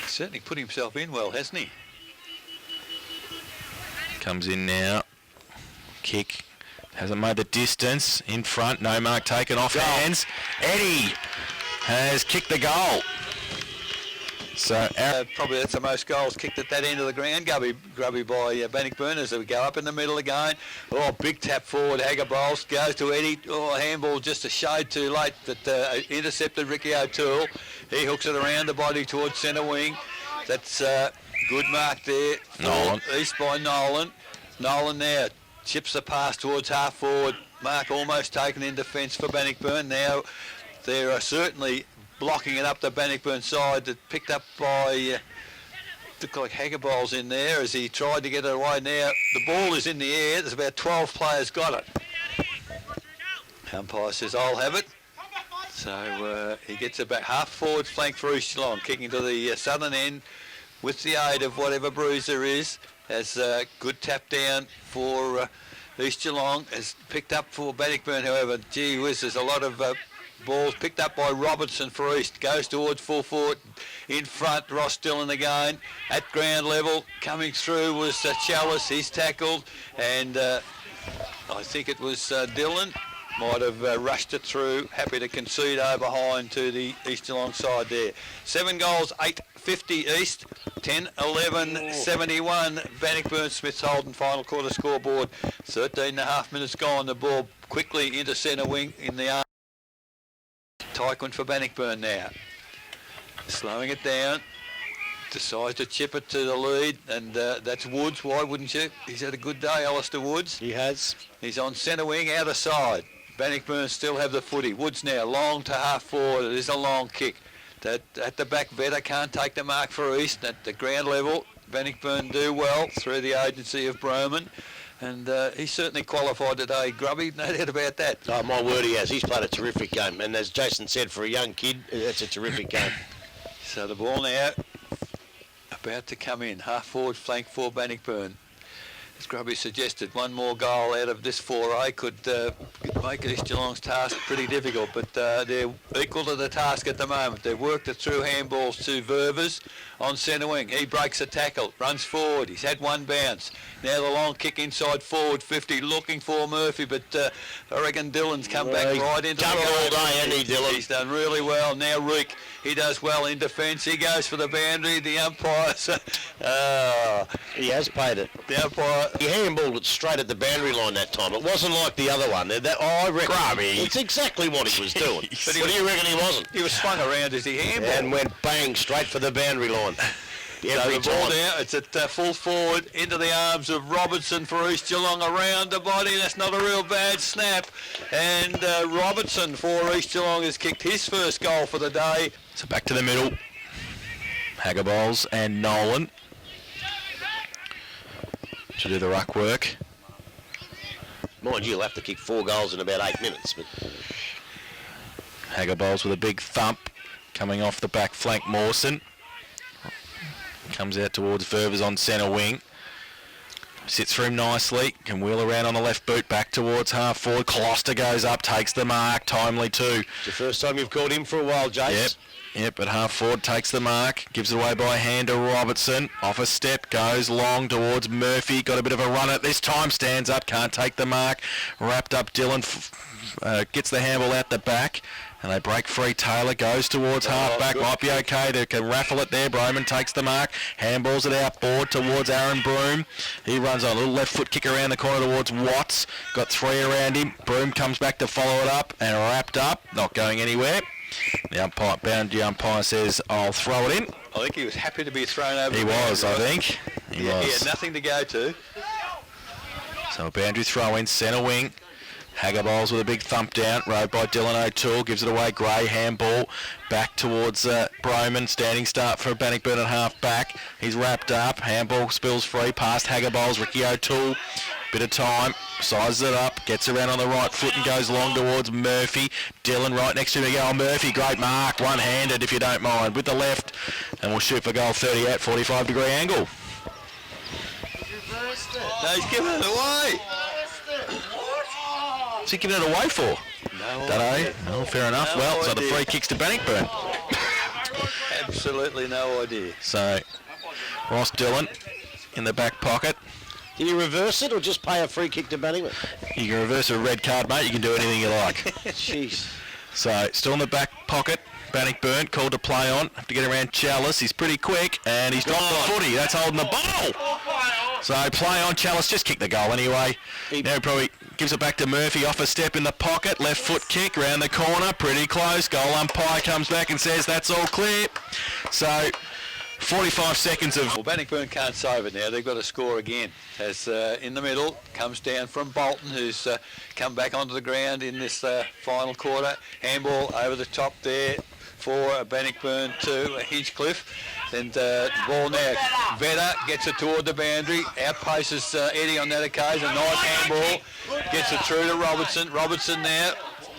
Speaker 4: Certainly put himself in well, hasn't he?
Speaker 2: Comes in now. Kick. Hasn't made the distance. In front. No mark taken off hands. Eddie has kicked the goal. So
Speaker 4: probably that's the most goals kicked at that end of the ground. Grubby by Bannockburn as we go up in the middle again. Oh, big tap forward. Hagabowles goes to Eddie. Oh, handball just a shade too late, but intercepted Ricky O'Toole. He hooks it around the body towards centre wing. That's good mark there.
Speaker 2: Nolan.
Speaker 4: East by Nolan. Nolan now chips the pass towards half forward. Mark almost taken in defence for Bannockburn. Now there are certainly blocking it up the Bannockburn side, that picked up by looked like Hagabowles in there as he tried to get it away. Now the ball is in the air. There's about 12 players got it. Umpire says I'll have it. So he gets it back half forward flank for East Geelong, kicking to the southern end with the aid of whatever bruiser is. As good tap down for East Geelong, has picked up for Bannockburn. However, gee whiz, there's a lot of balls picked up by Robertson for East. Goes towards full forward. In front, Ross Dillon again. At ground level, coming through was Chalice. He's tackled. And I think it was Dillon. Might have rushed it through. Happy to concede over behind to the East Geelong side there. 7 goals, 8-50 East. 10-11, 71. Bannockburn, Smiths Holden, final quarter scoreboard. 13.5 minutes gone. The ball quickly into centre wing in the arm. Tyquin for Bannockburn now. Slowing it down. Decides to chip it to the lead, and that's Woods. Why wouldn't you? He's had a good day, Alistair Woods.
Speaker 3: He has.
Speaker 4: He's on centre wing, outer side. Bannockburn still have the footy. Woods now, long to half forward. It is a long kick. That at the back, Vetter can't take the mark for East. At the ground level, Bannockburn do well through the agency of Broman. And he's certainly qualified today, Grubby, no doubt about that.
Speaker 3: Oh, my word, he has. He's played a terrific game. And as Jason said, for a young kid, that's a terrific game.
Speaker 4: So the ball now about to come in. Half forward flank for Bannockburn. As Grubby suggested, one more goal out of this foray could make East Geelong's task pretty difficult, but they're equal to the task at the moment. They've worked it through handballs to Ververs on centre wing. He breaks a tackle, runs forward. He's had one bounce. Now the long kick inside forward 50, looking for Murphy, but I reckon Dillon's come back right into the game.
Speaker 3: Done it all day, hasn't he, Dillon?
Speaker 4: He's done really well. Now Reek, he does well in defence. He goes for the boundary. The umpires,
Speaker 3: He has paid it.
Speaker 4: the umpire.
Speaker 3: He handballed it straight at the boundary line that time. It wasn't like the other one. I reckon it's exactly what he was doing. But do you reckon he wasn't?
Speaker 4: He was swung around as he handballed.
Speaker 3: And went bang straight for the boundary line.
Speaker 4: So the ball now, it's at full forward into the arms of Robertson for East Geelong, around the body. That's not a real bad snap. And Robertson for East Geelong has kicked his first goal for the day.
Speaker 2: So back to the middle. Hagabowles and Nolan to do the ruck work.
Speaker 3: Mind you, you'll have to kick 4 goals in about 8 minutes. But
Speaker 2: Hagabowles with a big thump coming off the back flank. Mawson comes out towards Ververs on centre wing. Sits for him nicely. Can wheel around on the left boot back towards half forward. Closter goes up, takes the mark. Timely too.
Speaker 3: it's the first time you've called him for a while, Jace.
Speaker 2: Yep. Yep, at half forward, takes the mark, gives it away by hand to Robertson. Off a step, goes long towards Murphy. Got a bit of a run at this time, stands up, can't take the mark. Wrapped up Dylan, gets the handball out the back. And they break free. Taylor goes towards half-back. Might be okay. They can raffle it there. Broman takes the mark. Handballs it outboard towards Aaron Broom. He runs on a little left foot kick around the corner towards Watts. Got 3 around him. Broom comes back to follow it up and wrapped up. Not going anywhere. The boundary umpire says, I'll throw it in.
Speaker 4: I think he was happy to be thrown over.
Speaker 2: He was, I think. He was.
Speaker 4: He had nothing to go to.
Speaker 2: So a boundary throw in, centre wing. Hagger bowls with a big thump down, rode by Dylan O'Toole, gives it away, Gray, handball, back towards Broman, standing start for Bannockburn at half back. He's wrapped up, handball spills free, past Hagger bowls, Ricky O'Toole, bit of time, sizes it up, gets around on the right foot and goes long towards Murphy. Dylan right next to him again. Murphy, great mark, one-handed if you don't mind, with the left, and we'll shoot for goal 38, 45-degree angle.
Speaker 4: No, he's giving it away.
Speaker 2: What's he giving it away for?
Speaker 4: No idea.
Speaker 2: Oh, fair enough.
Speaker 4: No
Speaker 2: well, so the
Speaker 4: idea.
Speaker 2: free kicks to Bannockburn.
Speaker 4: Absolutely no idea.
Speaker 2: So Ross Dillon in the back pocket.
Speaker 3: Can you reverse it or just pay a free kick to Bannockburn?
Speaker 2: You can reverse a red card, mate. You can do anything you like.
Speaker 3: Jeez.
Speaker 2: So still in the back pocket. Bannockburn called to play on. Have to get around Chalice. He's pretty quick and he's dropped the footy. That's holding the ball. So play on Chalice. Just kick the goal anyway. Now he probably gives it back to Murphy off a step in the pocket. Left foot kick around the corner. Pretty close. Goal umpire comes back and says that's all clear. So 45 seconds of...
Speaker 4: Well, Bannockburn can't save it now. They've got to score again. As in the middle, comes down from Bolton, who's come back onto the ground in this final quarter. Handball over the top there for Bannockburn to Hinchcliffe. And ball now, Vedder gets it toward the boundary, outpaces Eddie on that occasion. Nice handball, gets it through to Robertson. Robertson now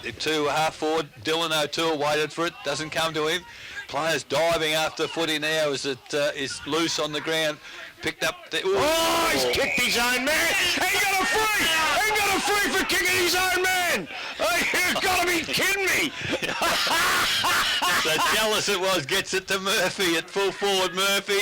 Speaker 4: to half forward. Dylan O'Toole waited for it, doesn't come to him. Players diving after footy now as it is loose on the ground. Picked up the...
Speaker 3: Oh, he's kicked his own man. He got a free. He got a free for kicking his own man. Oh, you've got to be kidding me.
Speaker 4: So Chalice it was, gets it to Murphy at full forward. Murphy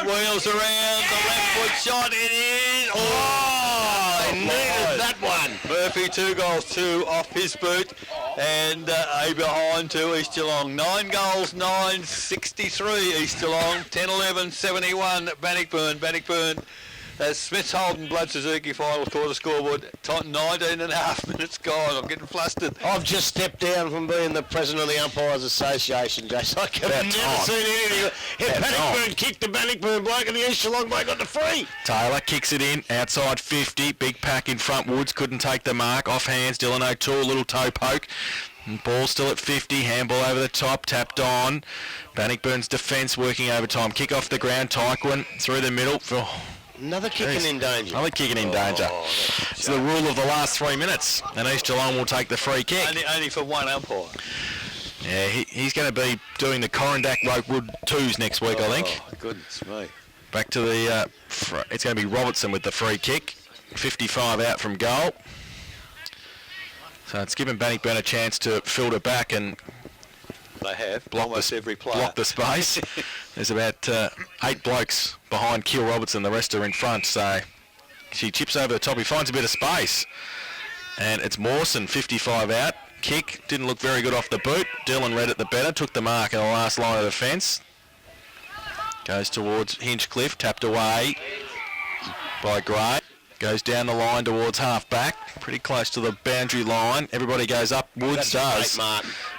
Speaker 4: wheels around, the left foot shot, it is... Oh,
Speaker 3: I needed that one.
Speaker 4: Murphy 2 goals, 2 off his boot, and a behind to East Geelong. 9 goals, 9, 63 East Geelong, 10-11, 71 Bannockburn. Bannockburn, Smith's Holden, Blood Suzuki final quarter scoreboard, 19 and a half minutes gone. I'm getting flustered.
Speaker 3: I've just stepped down from being the president of the Umpires Association, Jason. I've never seen anything. If Bannockburn kicked the Bannockburn bloke and the East Geelong bloke got the free.
Speaker 2: Taylor kicks it in, outside 50, big pack in front. Woods couldn't take the mark. Off hands, Dylan O'Toole, little toe poke. And ball still at 50, handball over the top, tapped on. Bannockburn's defence working overtime. Kick off the ground, Tyquin through the middle.
Speaker 3: Another kicking in danger.
Speaker 2: Another kicking in danger. It's the rule of the last 3 minutes. And East Geelong will take the free kick.
Speaker 4: Only for one umpire.
Speaker 2: Yeah, he's going to be doing the Corondac Rokewood 2s next week, I think.
Speaker 4: Oh, goodness me.
Speaker 2: Back to the... it's going to be Robertson with the free kick. 55 out from goal. So it's given Bannockburn a chance to filter back and...
Speaker 4: They have,
Speaker 2: block
Speaker 4: almost every player.
Speaker 2: Block the space. There's about 8 blokes behind Keel Robertson. The rest are in front. So she chips over the top. He finds a bit of space. And it's Mawson, 55 out. Kick. Didn't look very good off the boot. Dylan read it the better. Took the mark in the last line of defence. Goes towards Hinchcliffe. Tapped away by Gray. Goes down the line towards half-back. Pretty close to the boundary line. Everybody goes up. Woods does.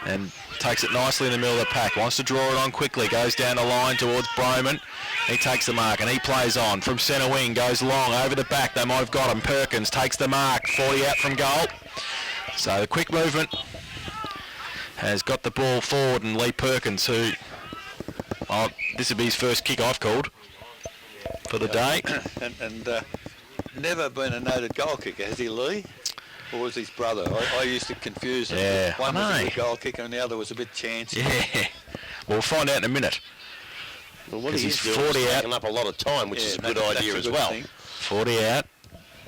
Speaker 2: And takes it nicely in the middle of the pack. Wants to draw it on quickly. Goes down the line towards Broman. He takes the mark and he plays on. From centre wing. Goes long over the back. They might have got him. Perkins takes the mark. 40 out from goal. So the quick movement has got the ball forward, and Lee Perkins, who... Oh, this would be his first kick I've called for the day.
Speaker 4: And never been a noted goal kicker, has he, Lee? Or was his brother? I used to confuse them.
Speaker 2: Yeah,
Speaker 4: One was
Speaker 2: I
Speaker 4: a
Speaker 2: know.
Speaker 4: good goal kicker and the other was a bit chancy.
Speaker 2: Yeah. Well, we'll find out in a minute.
Speaker 3: Well, what
Speaker 2: He's
Speaker 3: he's
Speaker 2: 40
Speaker 3: 40
Speaker 2: out.
Speaker 3: taking up a lot of time, which is a good idea as well.
Speaker 2: 40 out.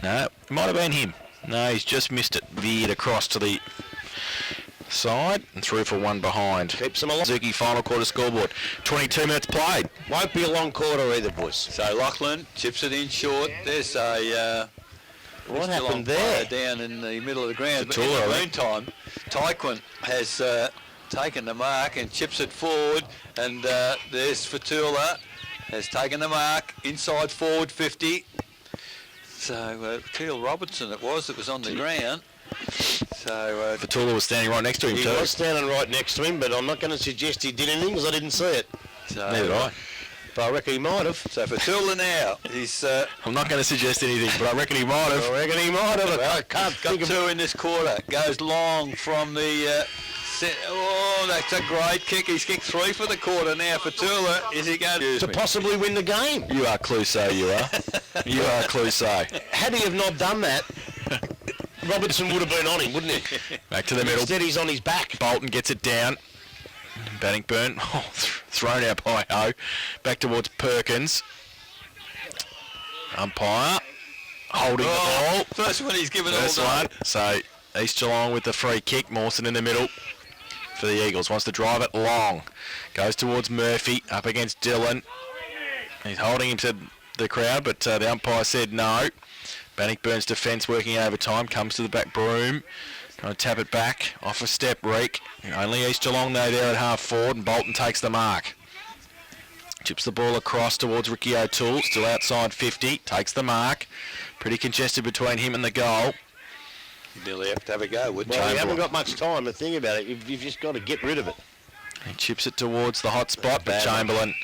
Speaker 2: No, it might have been him. No, he's just missed it. Veered across to the side and through for one behind.
Speaker 3: Keeps them alive.
Speaker 2: Suzuki final quarter scoreboard. 22 minutes played.
Speaker 3: Won't be a long quarter either, boys.
Speaker 4: So Lachlan chips it in short. There's a
Speaker 3: What
Speaker 4: Geelong
Speaker 3: happened there?
Speaker 4: player down in the middle of the ground. But in
Speaker 2: Fatula, I
Speaker 4: the
Speaker 2: think.
Speaker 4: meantime, Taekwon has taken the mark and chips it forward. And there's Fatula has taken the mark inside forward 50. So Teal Robertson it was on the ground. So
Speaker 2: Fatula was standing right next to him
Speaker 3: He
Speaker 2: too.
Speaker 3: was standing right next to him, but I'm not going to suggest he did anything because I didn't see it.
Speaker 2: Neither did I.
Speaker 3: But I reckon he might have.
Speaker 4: So Fatula now, he's
Speaker 2: I'm not going to suggest anything, but I reckon he might have.
Speaker 3: I reckon he might have.
Speaker 4: well,
Speaker 3: I can't
Speaker 4: got
Speaker 3: think of
Speaker 4: two in this quarter. Goes long from the oh, that's a great kick. He's kicked 3 for the quarter now. Fatula, is he going
Speaker 3: to possibly win the game.
Speaker 2: You are Clouseau, you are. You are Clouseau.
Speaker 3: Had he have not done that, Robertson would have been on him, wouldn't he?
Speaker 2: Back to the middle.
Speaker 3: Instead, he's on his back.
Speaker 2: Bolton gets it down. Bannockburn, thrown out by Ho. Back towards Perkins. Umpire holding the ball.
Speaker 4: First one he's given
Speaker 2: First
Speaker 4: all
Speaker 2: one.
Speaker 4: day.
Speaker 2: So East Geelong with the free kick. Mawson in the middle for the Eagles. Wants to drive it long. Goes towards Murphy. Up against Dillon. He's holding him to the crowd, but the umpire said no. Bannockburn's defence working overtime. Comes to the back. Broom. Trying to tap it back. Off a step. Reek. Only East Geelong though there at half forward, and Bolton takes the mark. Chips the ball across towards Ricky O'Toole. Still outside 50. Takes the mark. Pretty congested between him and the goal.
Speaker 4: You nearly have to have a go, wouldn't
Speaker 3: Well,
Speaker 4: you?
Speaker 3: you haven't got much time to think about it. You've just got to get rid of it.
Speaker 2: He chips it towards the hot spot, but
Speaker 3: Bad one.
Speaker 2: Chamberlain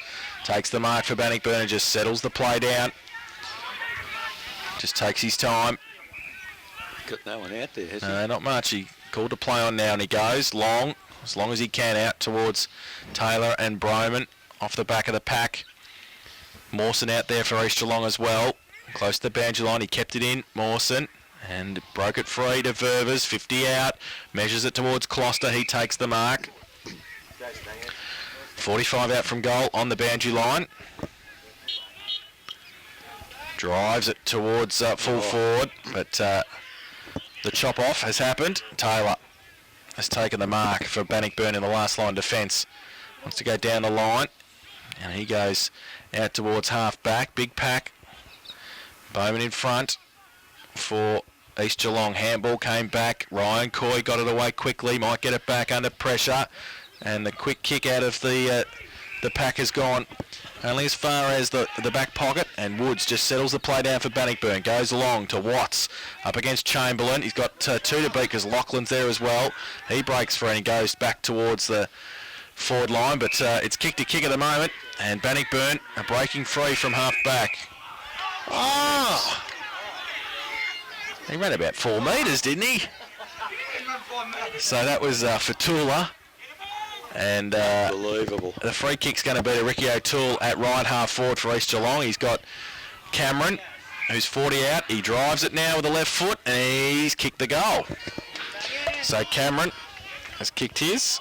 Speaker 2: takes the mark for Bannockburn and just settles the play down. Just takes his time.
Speaker 4: Got no one out there, has he?
Speaker 2: Not much. He called the play on now and he goes long as he can out towards Taylor and Broman off the back of the pack. Mawson out there for East Geelong as well. Close to the boundary line. He kept it in, Mawson, and broke it free to Ververs. 50 out. Measures it towards Closter. He takes the mark. 45 out from goal on the boundary line. Drives it towards full forward, but the chop off has happened. Taylor has taken the mark for Bannockburn in the last line defence. Wants to go down the line, and he goes out towards half back. Big pack. Bowman in front for East Geelong. Handball came back. Ryan Coy got it away quickly. Might get it back under pressure, and the quick kick out of the pack has gone only as far as the back pocket, and Woods just settles the play down for Bannockburn. Goes long to Watts up against Chamberlain. He's got 2 to beat because Laughlin's there as well. He breaks free and he goes back towards the forward line, but it's kick to kick at the moment, and Bannockburn are breaking free from half back. Oh! He ran about 4 metres, didn't he? So that was Fatula. And
Speaker 4: Unbelievable.
Speaker 2: the free kick's going to be to Ricky O'Toole at right half forward for East Geelong. He's got Cameron, who's 40 out. He drives it now with the left foot, and he's kicked the goal. So Cameron has kicked his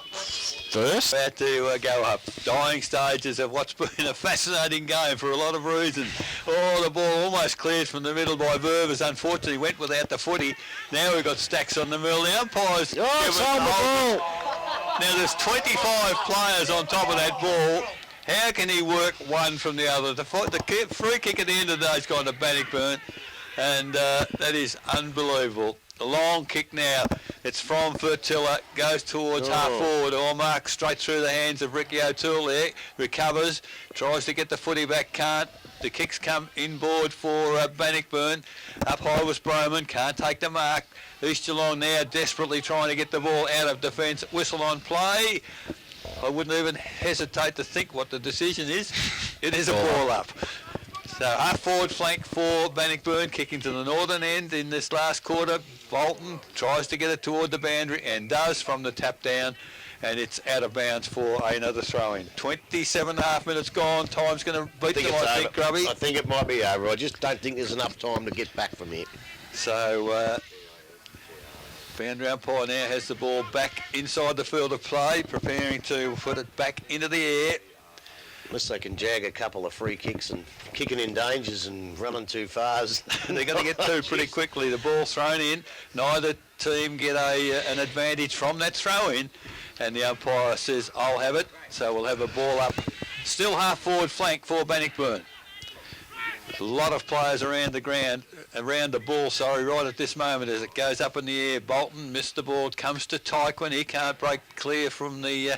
Speaker 2: first.
Speaker 4: About to go up. Dying stages of what's been a fascinating game for a lot of reasons. Oh, the ball almost cleared from the middle by Ververs. Unfortunately, went without the footy. Now we've got Stacks on the middle. The umpires.
Speaker 3: Oh, it's on the ball.
Speaker 4: Now there's 25 players on top of that ball. How can he work one from the other? The free kick at the end of the day has gone to Bannockburn, and that is unbelievable. The long kick now. It's from Fertilla, goes towards half forward. All mark straight through the hands of Ricky O'Toole there. Recovers, tries to get the footy back, can't. The kicks come inboard for Bannockburn. Up high was Broman, can't take the mark. East Geelong now desperately trying to get the ball out of defence. Whistle on play. I wouldn't even hesitate to think what the decision is. It is a ball up. So half forward flank for Bannockburn, kicking to the northern end in this last quarter. Bolton tries to get it toward the boundary and does from the tap down, and it's out of bounds for another throw-in. 27.5 minutes gone. Time's going to beat them, I think, Grubby.
Speaker 3: I think it might be over. I just don't think there's enough time to get back from here.
Speaker 4: So boundary umpire now has the ball back inside the field of play, preparing to put it back into the air.
Speaker 3: Unless they can jag a couple of free kicks and kicking in dangers and running too fast.
Speaker 4: They're going to get two pretty quickly. The ball's thrown in. Neither team get an advantage from that throw-in. And the umpire says, I'll have it. So we'll have a ball up. Still half-forward flank for Bannockburn. A lot of players around the ball, right at this moment as it goes up in the air. Bolton missed the ball, comes to Tyquin. He can't break clear from the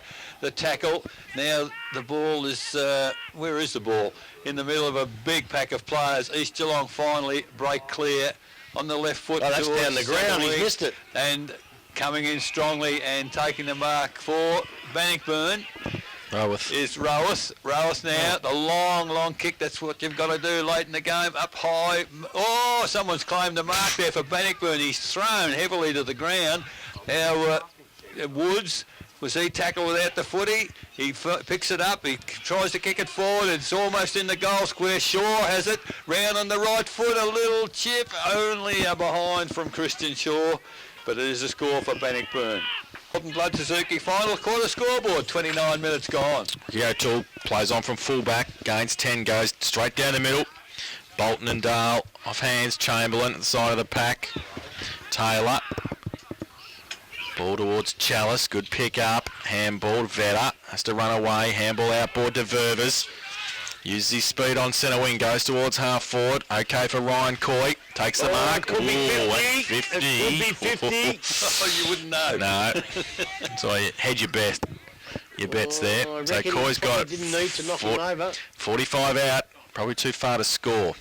Speaker 4: tackle. Now the ball is, where is the ball? In the middle of a big pack of players. East Geelong finally break clear on the left foot.
Speaker 3: Oh, that's down the ground, he's missed it.
Speaker 4: And coming in strongly and taking the mark for Bannockburn. Is Rowas. Rowas now, the long kick. That's what you've got to do late in the game. Up high. Oh, someone's claimed the mark there for Bannockburn. He's thrown heavily to the ground. Now, Woods, was he tackled without the footy? He picks it up. He tries to kick it forward. It's almost in the goal square. Shaw has it. Round on the right foot. A little chip. Only a behind from Christian Shaw. But it is a score for Bannockburn. Blood Suzuki final quarter scoreboard, 29 minutes gone.
Speaker 2: Tool plays on from fullback, gains 10, goes straight down the middle. Bolton and Dale off hands, Chamberlain at the side of the pack. Taylor. Ball towards Chalice, good pick up. Handball, Vetter has to run away. Handball outboard to Ververs. Uses his speed on centre wing, goes towards half forward. Okay for Ryan Coy. Takes the mark.
Speaker 3: Could be 50.
Speaker 2: 50.
Speaker 3: It could be 50.
Speaker 4: Oh, you wouldn't know.
Speaker 2: No. So you hedge your bets there. So Coy's got
Speaker 3: didn't need to knock him over.
Speaker 2: 45 out. Probably too far to score.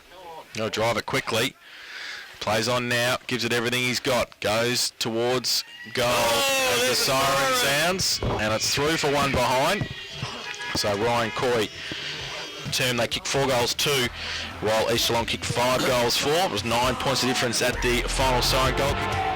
Speaker 2: He'll drive it quickly. Plays on now. Gives it everything he's got. Goes towards goal as the siren sounds. And it's through for one behind. So Ryan Coy. Term they kicked 4 goals 2, while East Geelong kicked 5 goals 4. It was 9 points of difference at the final siren goal kick.